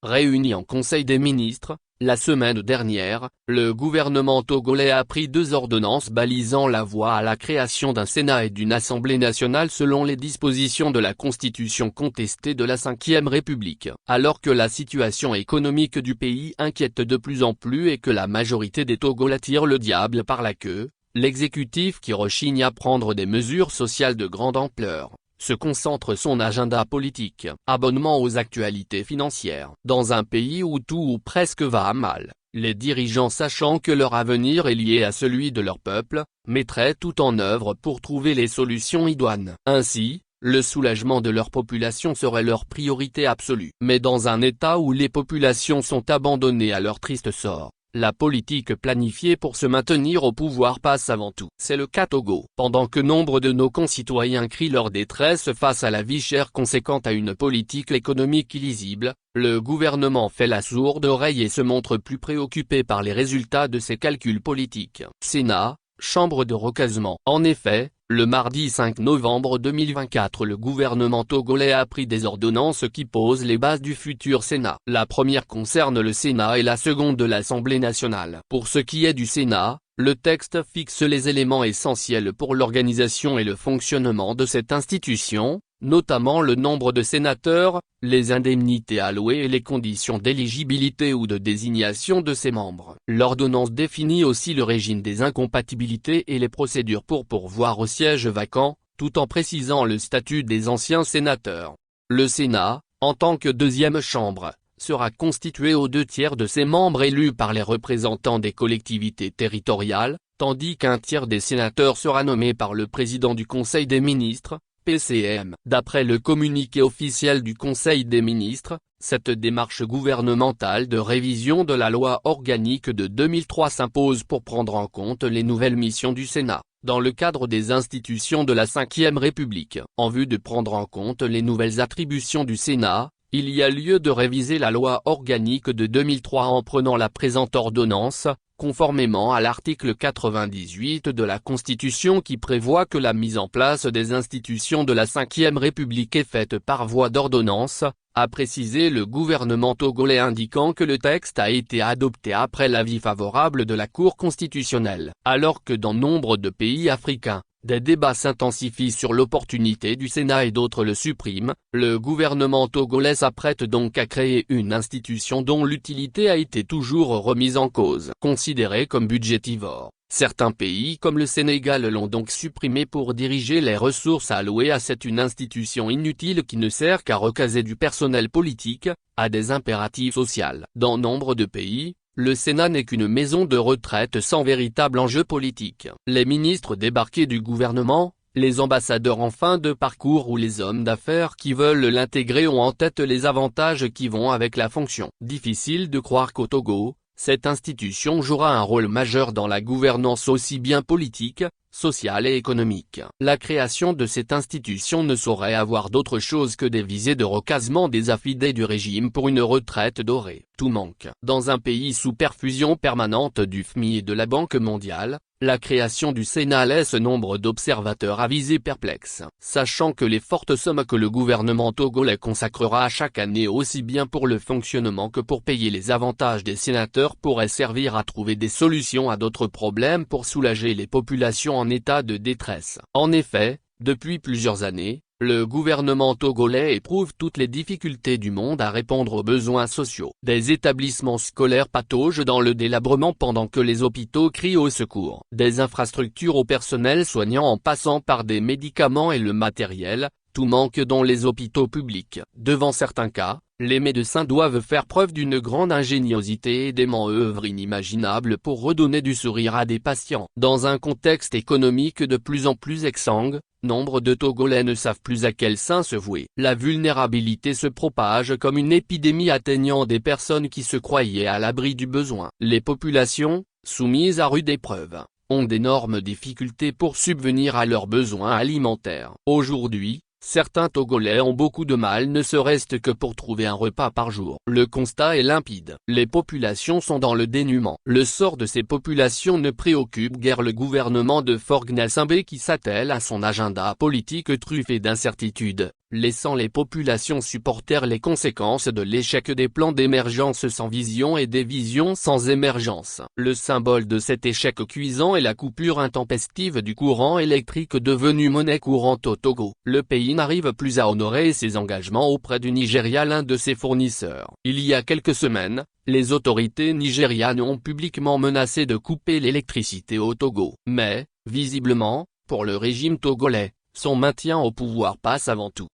Réuni en Conseil des ministres, la semaine dernière, le gouvernement togolais a pris 2 ordonnances balisant la voie à la création d'un Sénat et d'une Assemblée nationale selon les dispositions de la Constitution contestée de la Ve République. Alors que la situation économique du pays inquiète de plus en plus et que la majorité des Togolais tire le diable par la queue, l'exécutif qui rechigne à prendre des mesures sociales de grande ampleur se concentre son agenda politique. Abonnement aux actualités financières. Dans un pays où tout ou presque va mal, les dirigeants, sachant que leur avenir est lié à celui de leur peuple, mettraient tout en œuvre pour trouver les solutions idoines. Ainsi, le soulagement de leur population serait leur priorité absolue. Mais dans un État où les populations sont abandonnées à leur triste sort, la politique planifiée pour se maintenir au pouvoir passe avant tout. C'est le cas Togo. Pendant que nombre de nos concitoyens crient leur détresse face à la vie chère conséquente à une politique économique illisible, le gouvernement fait la sourde oreille et se montre plus préoccupé par les résultats de ses calculs politiques. Sénat, chambre de recasement. En effet, le mardi 5 novembre 2024, le gouvernement togolais a pris des ordonnances qui posent les bases du futur Sénat. La première concerne le Sénat et la seconde de l'Assemblée nationale. Pour ce qui est du Sénat, le texte fixe les éléments essentiels pour l'organisation et le fonctionnement de cette institution, notamment le nombre de sénateurs, les indemnités allouées et les conditions d'éligibilité ou de désignation de ses membres. L'ordonnance définit aussi le régime des incompatibilités et les procédures pour pourvoir aux sièges vacants, tout en précisant le statut des anciens sénateurs. Le Sénat, en tant que deuxième chambre, sera constitué aux 2/3 de ses membres élus par les représentants des collectivités territoriales, tandis qu'un tiers des sénateurs sera nommé par le président du Conseil des ministres, PCM. D'après le communiqué officiel du Conseil des ministres, cette démarche gouvernementale de révision de la loi organique de 2003 s'impose pour prendre en compte les nouvelles missions du Sénat, dans le cadre des institutions de la Ve République. En vue de prendre en compte les nouvelles attributions du Sénat, il y a lieu de réviser la loi organique de 2003 en prenant la présente ordonnance, conformément à l'article 98 de la Constitution qui prévoit que la mise en place des institutions de la Ve République est faite par voie d'ordonnance, a précisé le gouvernement togolais, indiquant que le texte a été adopté après l'avis favorable de la Cour constitutionnelle. Alors que dans nombre de pays africains, des débats s'intensifient sur l'opportunité du Sénat et d'autres le suppriment, le gouvernement togolais s'apprête donc à créer une institution dont l'utilité a été toujours remise en cause. Considérée comme budgétivore, certains pays comme le Sénégal l'ont donc supprimé pour diriger les ressources allouées à cette institution inutile qui ne sert qu'à recaser du personnel politique, à des impératifs sociaux. Dans nombre de pays, le Sénat n'est qu'une maison de retraite sans véritable enjeu politique. Les ministres débarqués du gouvernement, les ambassadeurs en fin de parcours ou les hommes d'affaires qui veulent l'intégrer ont en tête les avantages qui vont avec la fonction. Difficile de croire qu'au Togo, cette institution jouera un rôle majeur dans la gouvernance aussi bien politique, sociale et économique. La création de cette institution ne saurait avoir d'autre chose que des visées de recasement des affidés du régime pour une retraite dorée. Tout manque. Dans un pays sous perfusion permanente du FMI et de la Banque mondiale, la création du Sénat laisse nombre d'observateurs avisés perplexes. Sachant que les fortes sommes que le gouvernement togolais consacrera chaque année aussi bien pour le fonctionnement que pour payer les avantages des sénateurs pourraient servir à trouver des solutions à d'autres problèmes pour soulager les populations en état de détresse. En effet, depuis plusieurs années, le gouvernement togolais éprouve toutes les difficultés du monde à répondre aux besoins sociaux. Des établissements scolaires pataugent dans le délabrement pendant que les hôpitaux crient au secours. Des infrastructures au personnel soignant en passant par des médicaments et le matériel, tout manque dans les hôpitaux publics. Devant certains cas, les médecins doivent faire preuve d'une grande ingéniosité et des manœuvres inimaginables pour redonner du sourire à des patients. Dans un contexte économique de plus en plus exsangue, nombre de Togolais ne savent plus à quel saint se vouer. La vulnérabilité se propage comme une épidémie atteignant des personnes qui se croyaient à l'abri du besoin. Les populations, soumises à rude épreuve, ont d'énormes difficultés pour subvenir à leurs besoins alimentaires. Aujourd'hui, certains Togolais ont beaucoup de mal ne serait-ce que pour trouver un repas par jour. Le constat est limpide. Les populations sont dans le dénuement. Le sort de ces populations ne préoccupe guère le gouvernement de Faure Gnassingbé qui s'attelle à son agenda politique truffé d'incertitudes. laissant les populations supporter les conséquences de l'échec des plans d'émergence sans vision et des visions sans émergence. Le symbole de cet échec cuisant est la coupure intempestive du courant électrique devenu monnaie courante au Togo. Le pays n'arrive plus à honorer ses engagements auprès du Nigeria, l'un de ses fournisseurs. Il y a quelques semaines, les autorités nigérianes ont publiquement menacé de couper l'électricité au Togo. Mais, visiblement, pour le régime togolais, son maintien au pouvoir passe avant tout.